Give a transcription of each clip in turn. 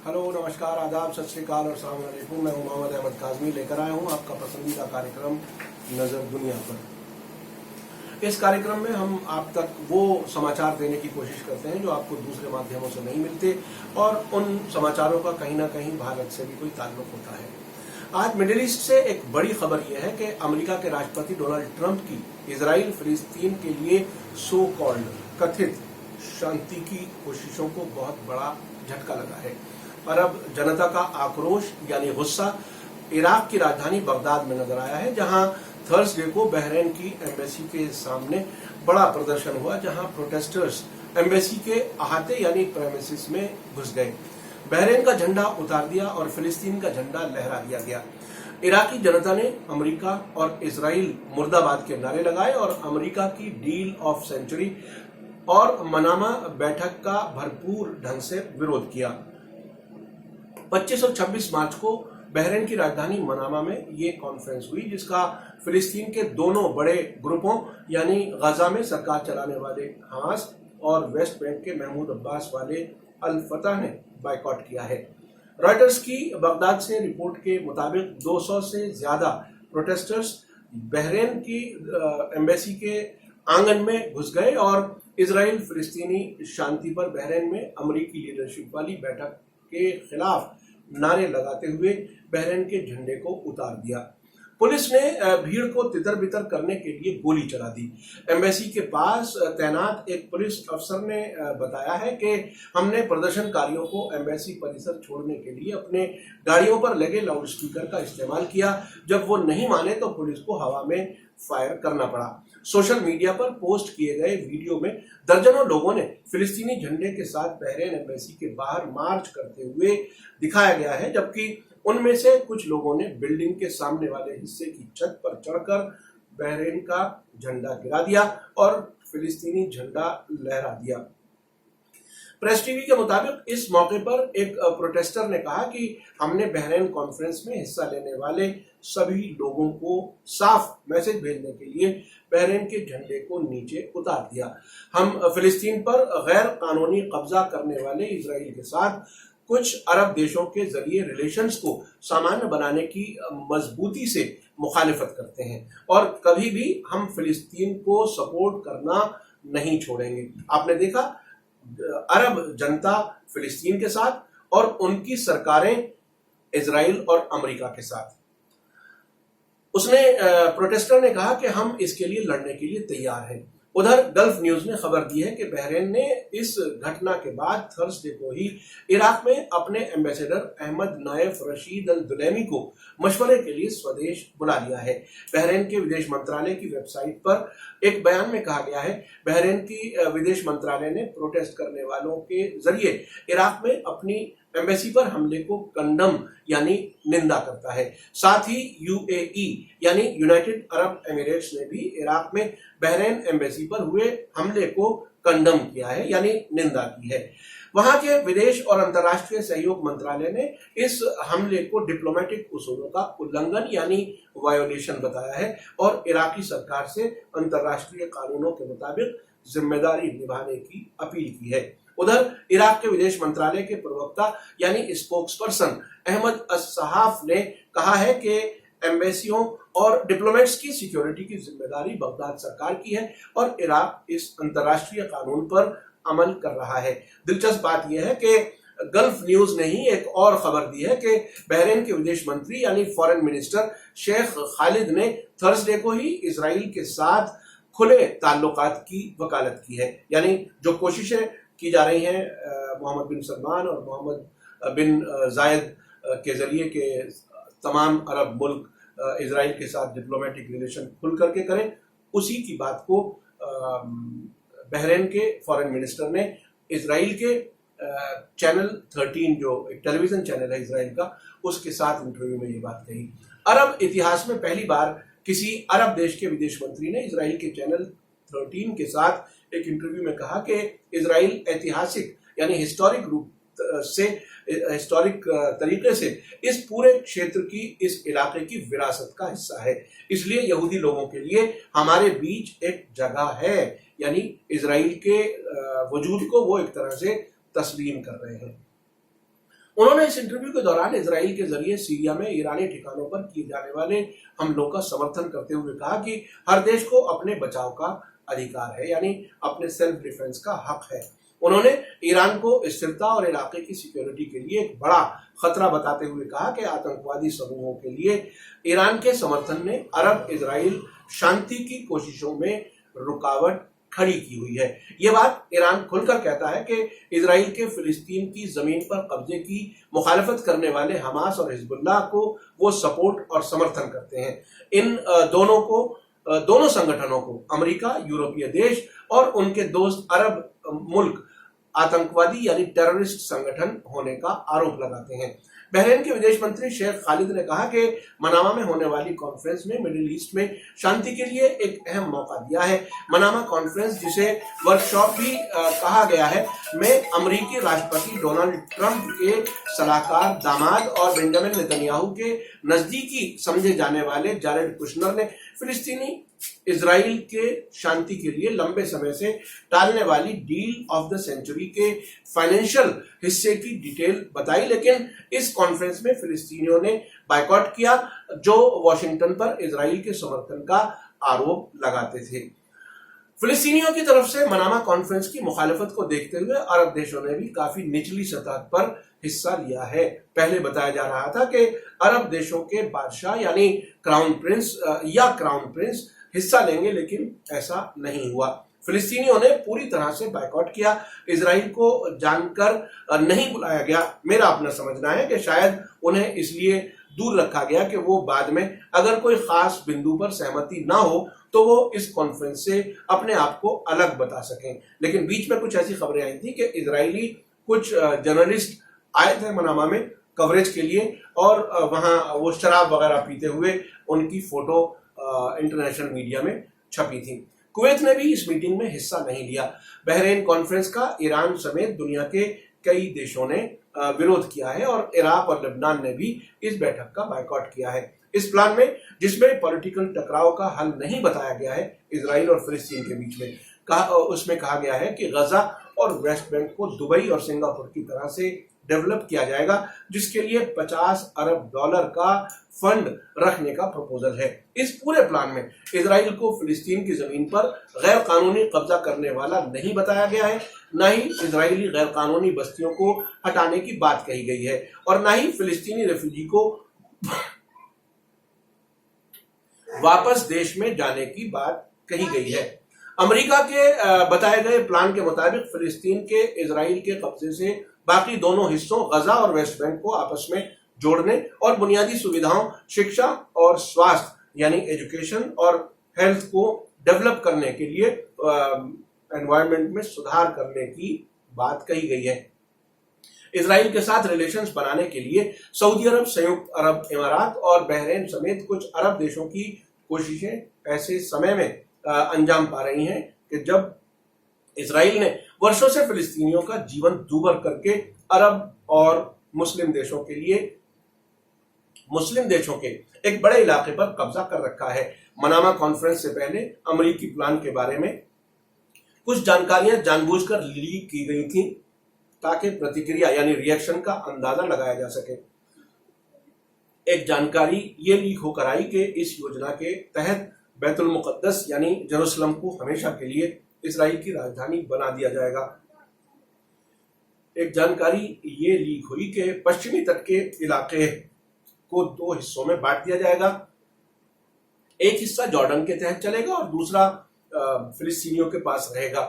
Hello, नमस्कार, आदाब, सत श्री अकाल और अस्सलाम वालेकुम। मैं मोहम्मद अहमद काज़मी लेकर आया हूं आपका पसंदीदा कार्यक्रम नजर दुनिया पर। इस कार्यक्रम में हम आप तक वो समाचार देने की कोशिश करते हैं जो आपको दूसरे माध्यमों से नहीं मिलते और उन समाचारों का कहीं ना कहीं भारत से भी कोई ताल्लुक होता है। आज मिडिल ईस्ट से एक बड़ी खबर यह है कि अमेरिका के राष्ट्रपति डोनाल्ड ट्रंप की इजराइल फिलिस्तीन के लिए सो कॉल्ड कथित शांति की कोशिशों को बहुत बड़ा झटका लगा है। अरब जनता का आक्रोश यानी गुस्सा इराक की राजधानी बगदाद में नजर आया है, जहां थर्सडे को बहरीन की एम्बेसी के सामने बड़ा प्रदर्शन हुआ, जहां प्रोटेस्टर्स एम्बेसी के अहाते यानी प्रेमिसेस में घुस गए, बहरीन का झंडा उतार दिया और फिलिस्तीन का झंडा लहरा दिया गया। इराकी जनता ने अमेरिका और इजराइल मुर्दाबाद के नारे लगाए और अमेरिका की डील ऑफ सेंचुरी और मनामा बैठक का भरपूर ढंग से विरोध किया। 25 और 26 मार्च को बहरीन की राजधानी मनामा में ये कॉन्फ्रेंस हुई, जिसका फिलिस्तीन के दोनों बड़े ग्रुपों यानी गजा में सरकार चलाने वाले हमास और वेस्ट बैंक के महमूद अब्बास वाले अल फतह ने बायकॉट किया है। रॉयटर्स की बगदाद से रिपोर्ट के मुताबिक 200 से ज्यादा प्रोटेस्टर्स बहरीन की एम्बेसी के आंगन में घुस गए और इजराइल फिलिस्तीनी शांति पर बहरीन में अमेरिकी लीडरशिप वाली बैठक के खिलाफ नारे लगाते हुए बहरीन के झंडे को उतार दिया। पुलिस ने भीड़ को तितर बितर करने के लिए गोली चला दी। एम्बेसी के पास तैनात एक पुलिस अफसर ने बताया है कि हमने प्रदर्शनकारियों को एम्बेसी परिसर छोड़ने के लिए अपने गाड़ियों पर लगे लाउडस्पीकर का इस्तेमाल किया। जब वो नहीं माने तो पुलिस को हवा में फायर करना पड़ा। सोशल मीडिया पर पोस्ट किए गए वीडियो में दर्जनों लोगों ने फिलिस्तीनी झंडे के साथ बहरीन एम्बेसी के बाहर मार्च करते हुए दिखाया गया है, जबकि उनमें से कुछ लोगों ने बिल्डिंग के सामने वाले हिस्से की छत पर चढ़कर बहरीन का झंडा गिरा दिया और फिलिस्तीनी झंडा लहरा दिया। प्रेस टीवी के मुताबिक इस मौके पर एक प्रोटेस्टर ने कहा कि हमने बहरीन कॉन्फ्रेंस में हिस्सा लेने वाले सभी लोगों को साफ मैसेज भेजने के लिए बहरीन के झंडे को नीचे उतार दिया। हम फिलिस्तीन पर गैर कानूनी कब्जा करने वाले इजराइल के साथ कुछ अरब देशों के जरिए रिलेशंस को सामान्य बनाने की मजबूती से मुखालिफत करते हैं और कभी भी हम फिलिस्तीन को सपोर्ट करना नहीं छोड़ेंगे। आपने देखा, अरब जनता फिलिस्तीन के साथ और उनकी सरकारें इजराइल और अमेरिका के साथ। उसने प्रोटेस्टर ने कहा कि हम इसके लिए लड़ने के लिए तैयार हैं। उधर गल्फ न्यूज ने खबर दी है कि बहरीन ने इस घटना के बाद थर्सडे को ही इराक में अपने एम्बेसडर अहमद नायफ रशीद अल दुलैमी को मशवरे के लिए स्वदेश बुला लिया है। बहरीन के विदेश मंत्रालय की वेबसाइट पर एक बयान में कहा गया है, बहरीन की विदेश मंत्रालय ने प्रोटेस्ट करने वालों के जरिए इराक में अपनी एम्बेसी पर हमले को कंडम यानी निंदा करता है। साथ ही यूएई यानी यूनाइटेड अरब एमिरेट्स ने भी इराक में बहरीन एम्बेसी पर हुए हमले को कंडम किया है यानी निंदा की है। वहां के विदेश और अंतर्राष्ट्रीय सहयोग मंत्रालय ने इस हमले को डिप्लोमेटिक उसूलों का उल्लंघन यानी वायोलेशन बताया है और इराकी सरकार से अंतर्राष्ट्रीय कानूनों के मुताबिक जिम्मेदारी निभाने की अपील की है। उधर इराक के विदेश मंत्रालय के प्रवक्ता यानी स्पोक्सपर्सन अहमद अस्सहाफ ने कहा है कि एम्बेसियों और डिप्लोमेट्स की सिक्योरिटी की जिम्मेदारी बगदाद सरकार की है और इराक इस अंतर्राष्ट्रीय कानून पर अमल कर रहा है। दिलचस्प बात यह है कि गल्फ न्यूज ने ही एक और खबर दी है कि बहरीन के विदेश मंत्री यानी फॉरेन मिनिस्टर शेख खालिद ने थर्सडे को ही इजराइल के साथ खुले ताल्लुकात की वकालत की है। यानी जो कोशिशें की जा रही हैं मोहम्मद बिन सलमान और मोहम्मद बिन जायद के जरिए के तमाम अरब मुल्क इजराइल के साथ डिप्लोमेटिक रिलेशन खुल करके करें, उसी की बात को बहरीन के फॉरेन मिनिस्टर ने इजराइल के चैनल 13 जो एक टेलीविजन चैनल है इजराइल का, उसके साथ इंटरव्यू में ये बात कही। अरब इतिहास में पहली बार किसी अरब देश के विदेश मंत्री ने इजराइल के चैनल 13 के साथ एक इंटरव्यू में कहा कि इजराइल ऐतिहासिक यानी हिस्टोरिक तरीके से इस पूरे क्षेत्र की, इस इलाके की विरासत का हिस्सा है, इसलिए यहूदी लोगों के लिए हमारे बीच एक जगह है, यानी इजराइल के वजूद को वो एक तरह से तस्लीम कर रहे हैं। उन्होंने इस इंटरव्यू के दौरान इजराइल के जरिए सीरिया में ईरानी ठिकानों पर किए जाने वाले हमलों का समर्थन करते हुए कहा कि हर देश को अपने बचाव का अधिकार है, यानी अपने सेल्फ डिफेंस का हक है। उन्होंने ईरान को स्थिरता और इलाके की सिक्योरिटी के लिए एक बड़ा खतरा बताते हुए कहा कि आतंकवादी समूहों के लिए ईरान के समर्थन ने अरब इजराइल शांति की कोशिशों में रुकावट खड़ी की हुई है। ये बात ईरान खुलकर कहता है कि इजराइल के फिलिस्तीन की जमीन पर कब्जे की मुखालफत करने वाले हमास और हिजबुल्लाह को वो सपोर्ट और समर्थन करते हैं। इन दोनों संगठनों को अमेरिका, यूरोपीय देश और उनके दोस्त अरब मुल्क आतंकवादी यानी टेररिस्ट संगठन होने का आरोप लगाते हैं। बहरीन के विदेश मंत्री शेख खालिद ने कहा कि मनामा में होने वाली कॉन्फ्रेंस में मिडिल ईस्ट में शांति के लिए एक अहम मौका दिया है। मनामा कॉन्फ्रेंस, जिसे वर्कशॉप भी कहा गया है, में अमेरिकी राष्ट्रपति डोनाल्ड ट्रंप के सलाहकार दामाद और बेंजामिन नेतन्याहू के नजदीकी समझे जाने वाले जारेड कुशनर ने फिलिस्तीनी इजराइल के शांति के लिए लंबे समय से टालने वाली डील ऑफ द सेंचुरी के फाइनेंशियल हिस्से की डिटेल बताई, लेकिन इस कॉन्फ्रेंस में फिलिस्तीनियों ने बायकॉट किया, जो वॉशिंगटन पर इजराइल के समर्थन का आरोप लगाते थे। फिलिस्तीनियों की तरफ से मनामा कॉन्फ्रेंस की मुखालफत को देखते हुए अरब देशों ने भी काफी निचली सतह पर हिस्सा लिया है। पहले बताया जा रहा था कि अरब देशों के बादशाह यानी क्राउन प्रिंस हिस्सा लेंगे, लेकिन ऐसा नहीं हुआ। फिलिस्तीनियों ने पूरी तरह से बायकॉट किया। इजराइल को जानकर नहीं बुलाया गया। मेरा अपना समझना है कि शायद उन्हें इसलिए दूर रखा गया कि वो बाद में अगर कोई खास बिंदु पर सहमति ना हो तो वो इस कॉन्फ्रेंस से अपने आप को अलग बता सकें। लेकिन बीच में कुछ ऐसी खबरें आई थी कि इजरायली कुछ जर्नलिस्ट आए थे मनामा में कवरेज के लिए, और वहां वो शराब वगैरह पीते हुए उनकी फोटो इंटरनेशनल मीडिया में छपी थी। कुवैत ने भी इस मीटिंग में हिस्सा नहीं लिया। बहरीन कॉन्फ्रेंस का ईरान समेत दुनिया के कई देशों ने विरोध किया है और इराक और लेबनान ने भी इस बैठक का बायकॉट किया है। इस प्लान में, जिसमें पॉलिटिकल टकराव का हल नहीं बताया गया है इजराइल और फिलिस्तीन के बीच में, उसमें कहा गया है कि गजा और वेस्ट बैंक को दुबई और सिंगापुर की तरह से डेवलप किया जाएगा, जिसके लिए $50 अरब का फंड रखने का प्रपोजल है। इस पूरे प्लान में इजराइल को फिलिस्तीन की जमीन पर गैर कानूनी कब्जा करने वाला नहीं बताया गया है, न ही इजरायली गैर कानूनी बस्तियों को हटाने की बात कही गई है, और न ही फिलिस्तीनी रेफ्यूजी को वापस देश में जाने की बात कही गई है। अमेरिका के बताए गए प्लान के मुताबिक फिलिस्तीन के इजराइल के कब्जे से बाकी दोनों हिस्सों गजा और वेस्ट बैंक को आपस में जोड़ने और बुनियादी सुविधाओं, शिक्षा और स्वास्थ्य यानी एजुकेशन और हेल्थ को डेवलप करने के लिए एनवायरनमेंट में सुधार करने की बात कही गई है। इजराइल के साथ रिलेशंस बनाने के लिए सऊदी अरब, संयुक्त अरब अमीरात और बहरीन समेत कुछ अरब देशों की कोशिशें ऐसे समय में अंजाम पा रही हैं कि जब इजराइल ने वर्षों से फिलिस्तीनियों का जीवन दूभर करके अरब और मुस्लिम देशों के एक बड़े इलाके पर कब्जा कर रखा है। मनामा कॉन्फ्रेंस से पहले अमेरिकी प्लान के बारे में कुछ जानकारियां जानबूझकर लीक की गई थी ताकि प्रतिक्रिया यानी रिएक्शन का अंदाजा लगाया जा सके। एक जानकारी ये लीक होकर आई कि इस योजना के तहत बैतुल मुकद्दस यानी जेरूसलम को हमेशा के लिए इजराइल की राजधानी बना दिया जाएगा। एक जानकारी ये लीक हुई कि पश्चिमी तट के इलाके को 2 हिस्सों में बांट दिया जाएगा। एक हिस्सा जॉर्डन के तहत चलेगा और दूसरा फिलिस्तीनियों के पास रहेगा।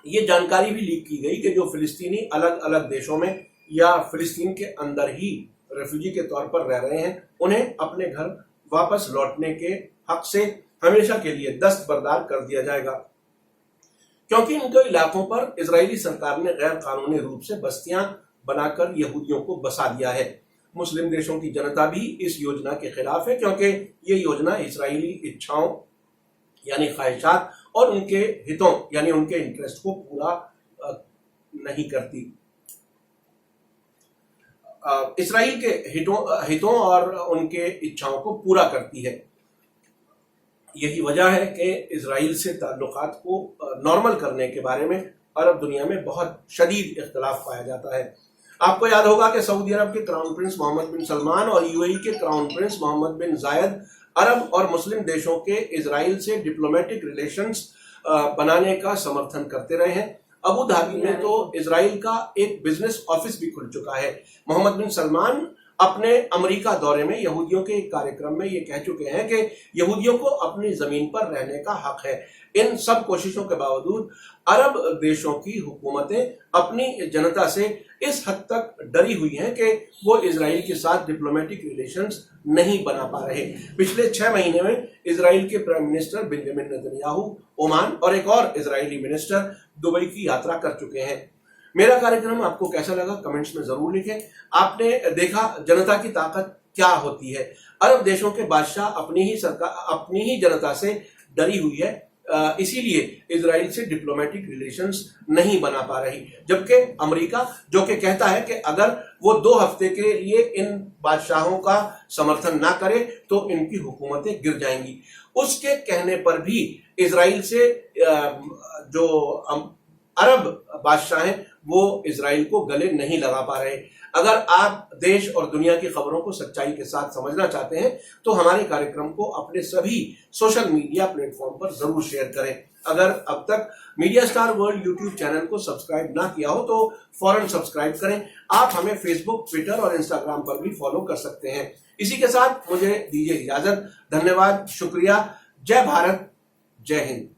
ये जानकारी भी लीक की गई कि जो फिलिस्तीनी अलग अलग देशों में या फिलिस्तीन के अंदर ही रेफ्यूजी के तौर पर रह रहे हैं, उन्हें अपने घर वापस लौटने के हक से हमेशा के लिए दस्तबरदार कर दिया जाएगा, क्योंकि उनके इलाकों पर इजरायली सरकार ने गैर कानूनी रूप से बस्तियां बनाकर यहूदियों को बसा दिया है। मुस्लिम देशों की जनता भी इस योजना के खिलाफ है, क्योंकि ये योजना इजरायली इच्छाओं यानी ख्वाहिशात और उनके हितों यानी उनके इंटरेस्ट को पूरा नहीं करती। इजराइल के हितों और उनके इच्छाओं को पूरा करती है। यही वजह है कि इजराइल से ताल्लुकात को नॉर्मल करने के बारे में अरब दुनिया में बहुत शदीद इख्तलाफ पाया जाता है। आपको याद होगा कि सऊदी अरब के क्राउन प्रिंस मोहम्मद बिन सलमान और यूएई के क्राउन प्रिंस मोहम्मद बिन जायद अरब और मुस्लिम देशों के इजराइल से डिप्लोमेटिक रिलेशंस बनाने का समर्थन करते रहे हैं। अबू धाबी में तो इजराइल का एक बिजनेस ऑफिस भी खुल चुका है। मोहम्मद बिन सलमान अपने अमेरिका दौरे में यहूदियों के एक कार्यक्रम में ये कह चुके हैं कि यहूदियों को अपनी जमीन पर रहने का हक है। इन सब कोशिशों के बावजूद अरब देशों की हुकूमतें अपनी जनता से इस हद तक डरी हुई हैं कि वो इजराइल के साथ डिप्लोमेटिक रिलेशंस नहीं बना पा रहे। पिछले 6 महीने में इजराइल के prime minister Benjamin Netanyahu Oman और एक और इजरायली मिनिस्टर दुबई की यात्रा कर चुके हैं। मेरा कार्यक्रम आपको कैसा लगा कमेंट्स में जरूर लिखें। आपने देखा जनता की ताकत क्या होती है। अरब देशों के बादशाह अपनी ही जनता से डरी हुई है, इसीलिए इजराइल से डिप्लोमेटिक रिलेशंस नहीं बना पा रही। जबकि अमेरिका जो कि कहता है कि अगर वो 2 हफ्ते के लिए इन बादशाहों का समर्थन ना करे तो इनकी हुकूमतें गिर जाएंगी, उसके कहने पर भी इजराइल से जो अरब बादशाह हैं वो इजराइल को गले नहीं लगा पा रहे। अगर आप देश और दुनिया की खबरों को सच्चाई के साथ समझना चाहते हैं तो हमारे कार्यक्रम को अपने सभी सोशल मीडिया प्लेटफॉर्म पर जरूर शेयर करें। अगर अब तक media star world YouTube channel को सब्सक्राइब ना किया हो तो फौरन सब्सक्राइब करें। आप हमें फेसबुक, ट्विटर और इंस्टाग्राम पर भी फॉलो कर सकते हैं। इसी के साथ मुझे दीजिए इजाजत। धन्यवाद, शुक्रिया। जय भारत, जय हिंद।